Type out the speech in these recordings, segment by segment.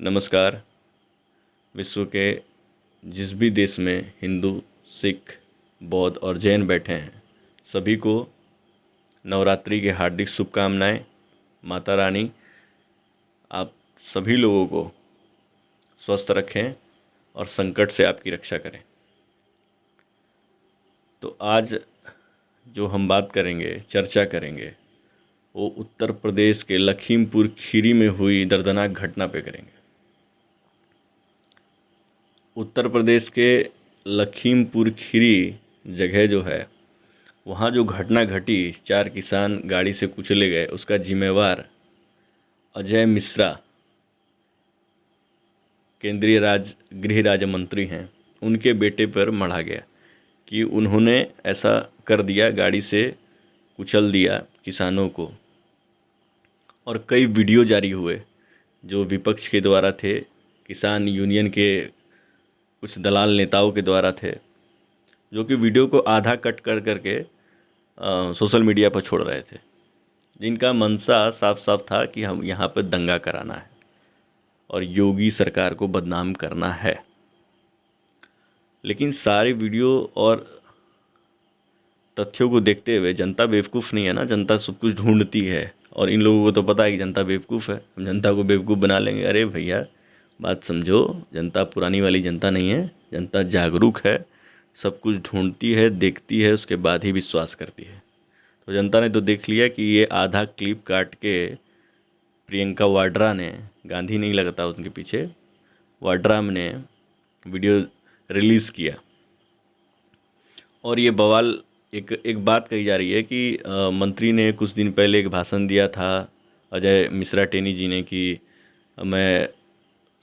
नमस्कार। विश्व के जिस भी देश में हिंदू, सिख, बौद्ध और जैन बैठे हैं, सभी को नवरात्रि की हार्दिक शुभकामनाएं। माता रानी आप सभी लोगों को स्वस्थ रखें और संकट से आपकी रक्षा करें। तो आज जो हम बात करेंगे, चर्चा करेंगे, वो उत्तर प्रदेश के लखीमपुर खीरी में हुई दर्दनाक घटना पे करेंगे। उत्तर प्रदेश के लखीमपुर खीरी जगह जो है, वहाँ जो घटना घटी, 4 किसान गाड़ी से कुचले गए, उसका जिम्मेवार अजय मिश्रा केंद्रीय गृह राज्य मंत्री हैं, उनके बेटे पर मढ़ा गया कि उन्होंने ऐसा कर दिया, गाड़ी से कुचल दिया किसानों को। और कई वीडियो जारी हुए जो विपक्ष के द्वारा थे, किसान यूनियन के कुछ दलाल नेताओं के द्वारा थे, जो कि वीडियो को आधा कट कर करके सोशल मीडिया पर छोड़ रहे थे, जिनका मंशा साफ साफ था कि हम यहाँ पर दंगा कराना है और योगी सरकार को बदनाम करना है। लेकिन सारे वीडियो और तथ्यों को देखते हुए जनता बेवकूफ़ नहीं है ना, जनता सब कुछ ढूंढती है और इन लोगों को तो पता है कि जनता बेवकूफ़ है, हम जनता को बेवकूफ़ बना लेंगे। अरे भैया, बात समझो, जनता पुरानी वाली जनता नहीं है, जनता जागरूक है, सब कुछ ढूंढती है, देखती है, उसके बाद ही विश्वास करती है। तो जनता ने तो देख लिया कि ये आधा क्लिप काट के प्रियंका वाड्रा ने, गांधी नहीं लगता उनके पीछे, वाड्रा ने वीडियो रिलीज़ किया। और ये बवाल, एक बात कही जा रही है कि मंत्री ने कुछ दिन पहले एक भाषण दिया था, अजय मिश्रा टेनी जी ने, कि मैं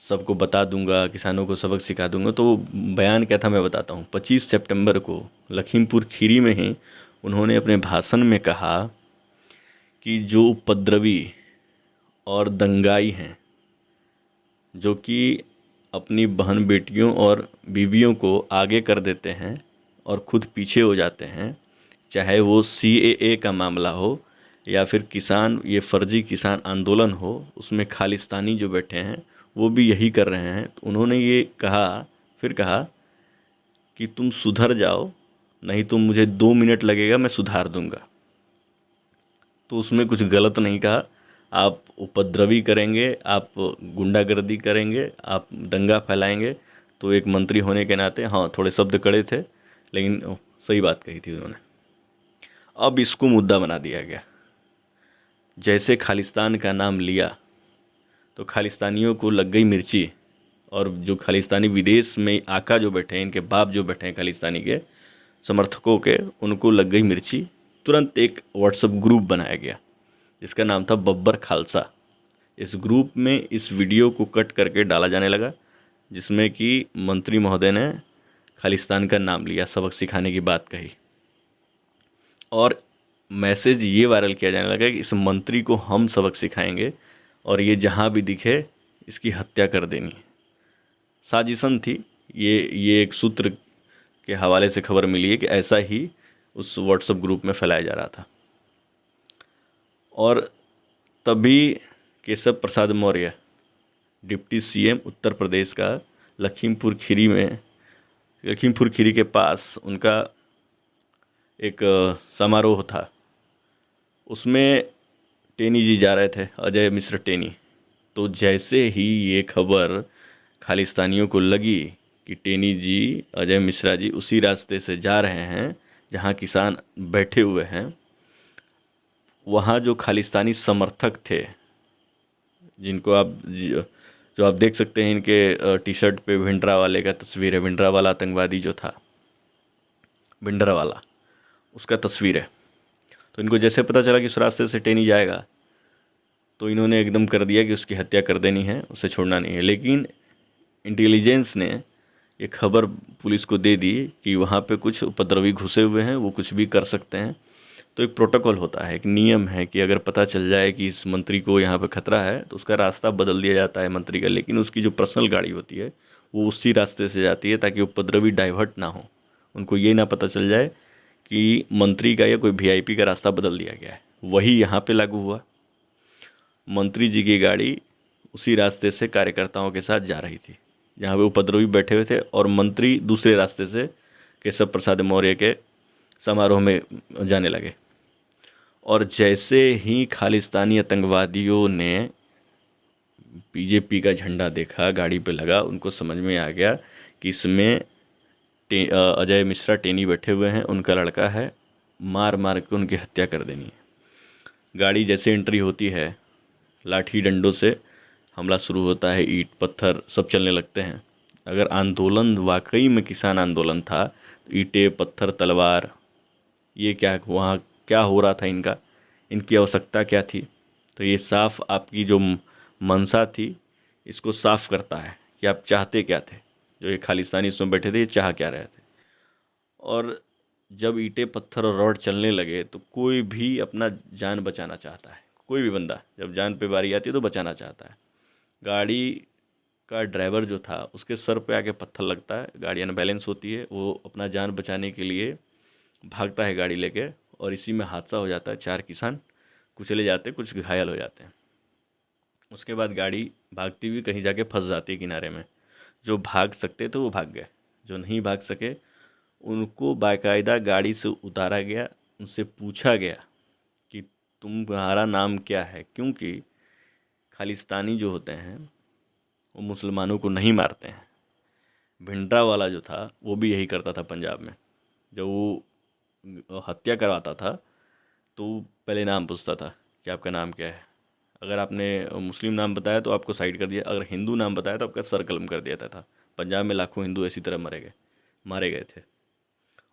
सबको बता दूंगा, किसानों को सबक सिखा दूंगा। तो बयान क्या था मैं बताता हूँ। 25 सितंबर को लखीमपुर खीरी में ही उन्होंने अपने भाषण में कहा कि जो उपद्रवी और दंगाई हैं, जो कि अपनी बहन बेटियों और बीवियों को आगे कर देते हैं और खुद पीछे हो जाते हैं, चाहे वो CAA का मामला हो या फिर ये फर्जी किसान आंदोलन हो, उसमें खालिस्तानी जो बैठे हैं वो भी यही कर रहे हैं। तो उन्होंने ये कहा, फिर कहा कि तुम सुधर जाओ, नहीं तो मुझे 2 मिनट लगेगा, मैं सुधार दूंगा। तो उसमें कुछ गलत नहीं कहा। आप उपद्रवी करेंगे, आप गुंडागर्दी करेंगे, आप दंगा फैलाएंगे, तो एक मंत्री होने के नाते हाँ, थोड़े शब्द कड़े थे, लेकिन सही बात कही थी उन्होंने। अब इसको मुद्दा बना दिया गया। जैसे खालिस्तान का नाम लिया तो खालिस्तानियों को लग गई मिर्ची, और जो खालिस्तानी विदेश में आका जो बैठे हैं, इनके बाप जो बैठे हैं खालिस्तानी के समर्थकों के, उनको लग गई मिर्ची। तुरंत एक व्हाट्सएप ग्रुप बनाया गया जिसका नाम था बब्बर खालसा। इस ग्रुप में इस वीडियो को कट करके डाला जाने लगा, जिसमें कि मंत्री महोदय ने खालिस्तान का नाम लिया, सबक सिखाने की बात कही, और मैसेज ये वायरल किया जाने लगा कि इस मंत्री को हम सबक सिखाएंगे और ये जहाँ भी दिखे इसकी हत्या कर देनी। साजिशन थी ये एक सूत्र के हवाले से खबर मिली है कि ऐसा ही उस व्हाट्सएप ग्रुप में फैलाया जा रहा था। और तभी केशव प्रसाद मौर्य, डिप्टी CM उत्तर प्रदेश का, लखीमपुर खीरी के पास उनका एक समारोह था, उसमें टेनी जी जा रहे थे, अजय मिश्र टेनी। तो जैसे ही ये खबर खालिस्तानियों को लगी कि टेनी जी, अजय मिश्रा जी उसी रास्ते से जा रहे हैं जहां किसान बैठे हुए हैं, वहां जो खालिस्तानी समर्थक थे, जिनको जो आप देख सकते हैं, इनके टी शर्ट पे भिंडरावाले का तस्वीर है, भिंडरावाला आतंकवादी जो था, भिंडरावाला, उसका तस्वीर है। तो इनको जैसे पता चला कि उस रास्ते से टेनी जाएगा, तो इन्होंने एकदम कर दिया कि उसकी हत्या कर देनी है, उसे छोड़ना नहीं है। लेकिन इंटेलिजेंस ने ये खबर पुलिस को दे दी कि वहाँ पे कुछ उपद्रवी घुसे हुए हैं, वो कुछ भी कर सकते हैं। तो एक प्रोटोकॉल होता है, एक नियम है कि अगर पता चल जाए कि इस मंत्री को यहाँ पे खतरा है, तो उसका रास्ता बदल दिया जाता है मंत्री का। लेकिन उसकी जो पर्सनल गाड़ी होती है वो उसी रास्ते से जाती है, ताकि उपद्रवी डाइवर्ट ना हो, उनको ये ना पता चल जाए कि मंत्री का या कोई VIP का रास्ता बदल दिया गया है। वही यहाँ पे लागू हुआ। मंत्री जी की गाड़ी उसी रास्ते से कार्यकर्ताओं के साथ जा रही थी जहाँ पे उपद्रवी बैठे हुए थे, और मंत्री दूसरे रास्ते से केशव प्रसाद मौर्य के समारोह में जाने लगे। और जैसे ही खालिस्तानी आतंकवादियों ने बीजेपी का झंडा देखा, गाड़ी पे लगा, उनको समझ में आ गया कि इसमें अजय मिश्रा टेनी बैठे हुए हैं, उनका लड़का है, मार मार के उनकी हत्या कर देनी है। गाड़ी जैसे एंट्री होती है, लाठी डंडों से हमला शुरू होता है, ईंट पत्थर सब चलने लगते हैं। अगर आंदोलन वाकई में किसान आंदोलन था तो ईंटें पत्थर तलवार, ये क्या वहाँ क्या हो रहा था, इनकी आवश्यकता क्या थी? तो ये साफ आपकी जो मंशा थी इसको साफ करता है कि आप चाहते क्या थे। जो ये खालिस्तानी इसमें बैठे थे, ये चाह क्या रहे थे। और जब ईंटें पत्थर और रॉड चलने लगे तो कोई भी अपना जान बचाना चाहता है। कोई भी बंदा जब जान पे बारी आती है तो बचाना चाहता है। गाड़ी का ड्राइवर जो था उसके सर पे आके पत्थर लगता है, गाड़ी अनबैलेंस होती है, वो अपना जान बचाने के लिए भागता है गाड़ी लेके, और इसी में हादसा हो जाता है। 4 किसान कुचले जाते, कुछ घायल हो जाते हैं। उसके बाद गाड़ी भागती हुई कहीं जाके फंस जाती है किनारे में। जो भाग सकते थे वो भाग गए, जो नहीं भाग सके उनको बाकायदा गाड़ी से उतारा गया, उनसे पूछा गया कि तुम्हारा नाम क्या है, क्योंकि खालिस्तानी जो होते हैं वो मुसलमानों को नहीं मारते हैं। भिंडरावाला जो था वो भी यही करता था पंजाब में। जब वो हत्या करवाता था तो पहले नाम पूछता था कि आपका नाम क्या है। अगर आपने मुस्लिम नाम बताया तो आपको साइड कर दिया, अगर हिंदू नाम बताया तो आपका सर कलम कर दिया था। पंजाब में लाखों हिंदू इसी तरह मारे गए थे।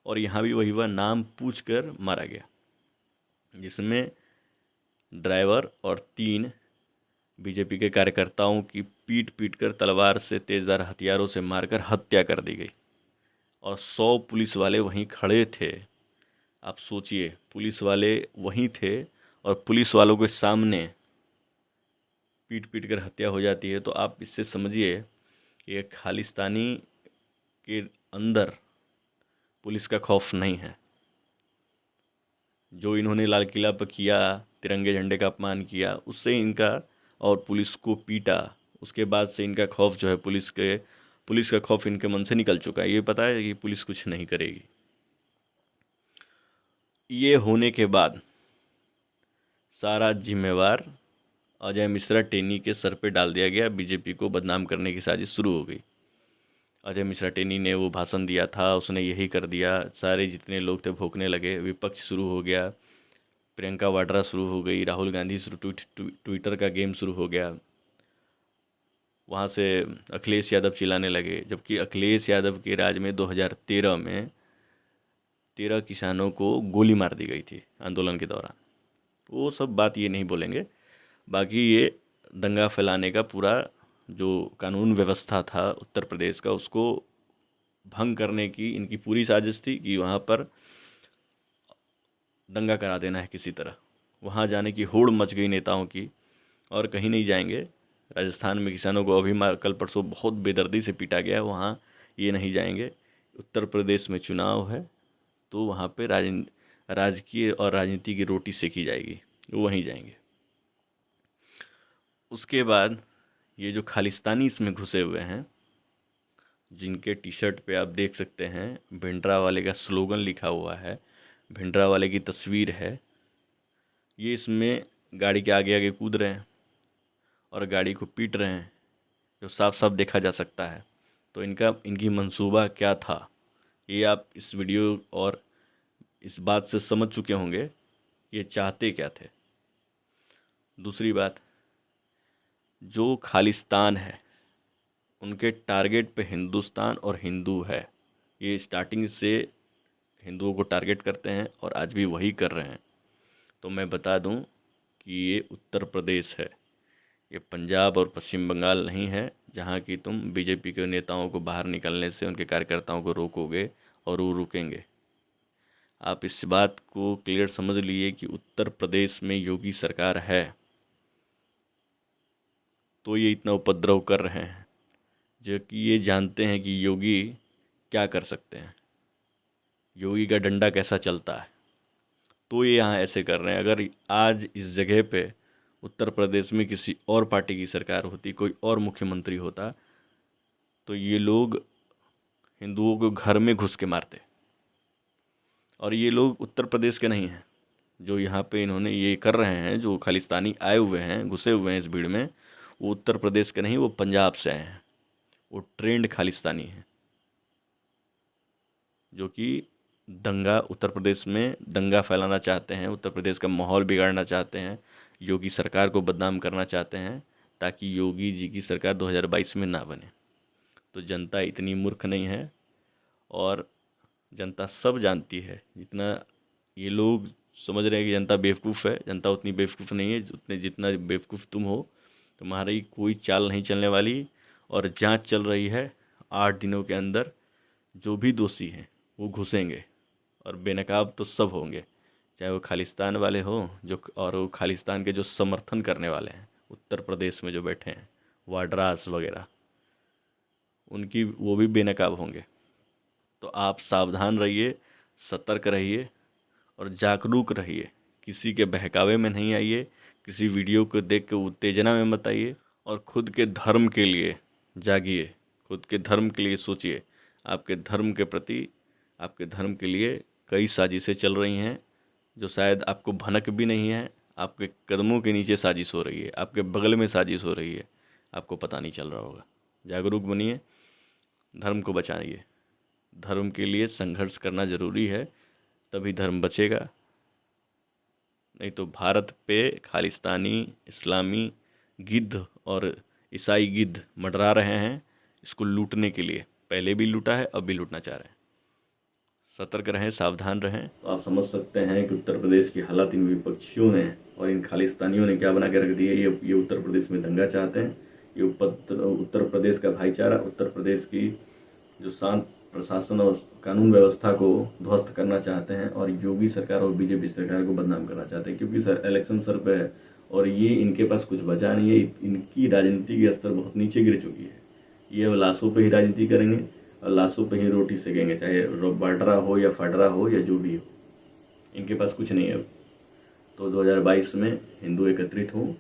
और यहाँ भी वही हुआ, नाम पूछ कर मारा गया, जिसमें ड्राइवर और 3 बीजेपी के कार्यकर्ताओं की पीट पीट कर तलवार से तेज़धार हथियारों से मारकर हत्या कर दी गई। और 100 पुलिस वाले वहीं खड़े थे। आप सोचिए, पुलिस वाले वहीं थे और पुलिस वालों के सामने पीट पीट कर हत्या हो जाती है। तो आप इससे समझिए कि एक खालिस्तानी के अंदर पुलिस का खौफ नहीं है। जो इन्होंने लाल किला पर किया, तिरंगे झंडे का अपमान किया, उससे इनका, और पुलिस को पीटा, उसके बाद से इनका खौफ जो है पुलिस का खौफ इनके मन से निकल चुका है। ये पता है कि पुलिस कुछ नहीं करेगी। ये होने के बाद सारा जिम्मेवार अजय मिश्रा टेनी के सर पे डाल दिया गया। बीजेपी को बदनाम करने की साजिश शुरू हो गई। अजय मिश्रा टेनी ने वो भाषण दिया था, उसने यही कर दिया, सारे जितने लोग थे भोंकने लगे, विपक्ष शुरू हो गया, प्रियंका वाड्रा शुरू हो गई, राहुल गांधी शुरू, ट्विटर का गेम शुरू हो गया। वहाँ से अखिलेश यादव चिल्लाने लगे, जबकि अखिलेश यादव के राज में 2013 में 13 किसानों को गोली मार दी गई थी आंदोलन के दौरान। वो सब बात ये नहीं बोलेंगे। बाकी ये दंगा फैलाने का पूरा जो कानून व्यवस्था था उत्तर प्रदेश का, उसको भंग करने की इनकी पूरी साजिश थी कि वहाँ पर दंगा करा देना है किसी तरह। वहाँ जाने की होड़ मच गई नेताओं की, और कहीं नहीं जाएंगे। राजस्थान में किसानों को अभी कल परसों बहुत बेदर्दी से पीटा गया, वहाँ ये नहीं जाएंगे। उत्तर प्रदेश में चुनाव है तो वहाँ पे राजकीय और राजनीति की रोटी सेकी जाएगी, वो वहीं जाएंगे। उसके बाद ये जो खालिस्तानी इसमें घुसे हुए हैं, जिनके टी शर्ट पे आप देख सकते हैं भिंडरावाले का स्लोगन लिखा हुआ है, भिंडरावाले की तस्वीर है, ये इसमें गाड़ी के आगे आगे कूद रहे हैं और गाड़ी को पीट रहे हैं, जो साफ साफ देखा जा सकता है। तो इनकी मंसूबा क्या था, ये आप इस वीडियो और इस बात से समझ चुके होंगे ये चाहते क्या थे। दूसरी बात, जो खालिस्तान है उनके टारगेट पे हिंदुस्तान और हिंदू है। ये स्टार्टिंग से हिंदुओं को टारगेट करते हैं और आज भी वही कर रहे हैं। तो मैं बता दूं कि ये उत्तर प्रदेश है, ये पंजाब और पश्चिम बंगाल नहीं है, जहाँ की तुम बीजेपी के नेताओं को बाहर निकलने से उनके कार्यकर्ताओं को रोकोगे और वो रुकेंगे। आप इस बात को क्लियर समझ लिए कि उत्तर प्रदेश में योगी सरकार है तो ये इतना उपद्रव कर रहे हैं, जो कि ये जानते हैं कि योगी क्या कर सकते हैं, योगी का डंडा कैसा चलता है, तो ये यहाँ ऐसे कर रहे हैं। अगर आज इस जगह पे उत्तर प्रदेश में किसी और पार्टी की सरकार होती, कोई और मुख्यमंत्री होता, तो ये लोग हिंदुओं को घर में घुस के मारते। और ये लोग उत्तर प्रदेश के नहीं हैं, जो यहाँ पे इन्होंने ये कर रहे हैं, जो खालिस्तानी आए हुए हैं, घुसे हुए हैं इस भीड़ में, वो उत्तर प्रदेश के नहीं, वो पंजाब से आए हैं। वो ट्रेंड खालिस्तानी हैं, जो कि दंगा, उत्तर प्रदेश में दंगा फैलाना चाहते हैं, उत्तर प्रदेश का माहौल बिगाड़ना चाहते हैं, योगी सरकार को बदनाम करना चाहते हैं, ताकि योगी जी की सरकार 2022 में ना बने। तो जनता इतनी मूर्ख नहीं है, और जनता सब जानती है। जितना ये लोग समझ रहे हैं कि जनता बेवकूफ़ है, जनता उतनी बेवकूफ़ नहीं है। जितना बेवकूफ़ तुम हो, तुम्हारी कोई चाल नहीं चलने वाली। और जांच चल रही है, 8 दिनों के अंदर जो भी दोषी हैं वो घुसेंगे, और बेनकाब तो सब होंगे, चाहे वो खालिस्तान वाले हों, जो और वो खालिस्तान के जो समर्थन करने वाले हैं उत्तर प्रदेश में जो बैठे हैं, वाड्रास वगैरह, उनकी वो भी बेनकाब होंगे। तो आप सावधान रहिए, सतर्क रहिए और जागरूक रहिए। किसी के बहकावे में नहीं आइए, किसी वीडियो को देख के उत्तेजना में मत आइए, और खुद के धर्म के लिए जागिए, खुद के धर्म के लिए सोचिए। आपके धर्म के प्रति, आपके धर्म के लिए कई साजिशें चल रही हैं, जो शायद आपको भनक भी नहीं है। आपके कदमों के नीचे साजिश हो रही है, आपके बगल में साजिश हो रही है, आपको पता नहीं चल रहा होगा। जागरूक बनिए, धर्म को बचाइए। धर्म के लिए संघर्ष करना ज़रूरी है, तभी धर्म बचेगा। नहीं तो भारत पे खालिस्तानी इस्लामी गिद्ध और ईसाई गिद्ध मंडरा रहे हैं, इसको लूटने के लिए। पहले भी लूटा है, अब भी लूटना चाह रहे हैं। सतर्क रहें, सावधान रहें। तो आप समझ सकते हैं कि उत्तर प्रदेश की हालत इन विपक्षियों ने और इन खालिस्तानियों ने क्या बना के रख दी है। ये उत्तर प्रदेश में दंगा चाहते हैं। ये उत्तर प्रदेश का भाईचारा, उत्तर प्रदेश की जो शांत प्रशासन और कानून व्यवस्था को ध्वस्त करना चाहते हैं, और योगी सरकार और बीजेपी सरकार को बदनाम करना चाहते हैं। क्योंकि सर इलेक्शन सर पे है, और ये इनके पास कुछ बचा नहीं है। इनकी राजनीति की स्तर बहुत नीचे गिर चुकी है। ये अब लाशों पे ही राजनीति करेंगे, और लाशों पे ही रोटी सेकेंगे, चाहे बाटरा हो या फाटरा हो या जो भी हो। इनके पास कुछ नहीं है अब। तो 2022 में हिंदू एकत्रित हों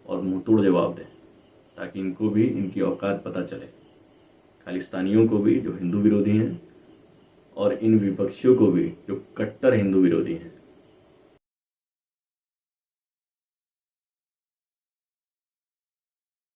और मुंहतोड़ जवाब दें, ताकि इनको भी इनकी औकात पता चले। खालिस्तानियों को भी, जो हिंदू विरोधी हैं, और इन विपक्षियों को भी, जो कट्टर हिंदू विरोधी हैं।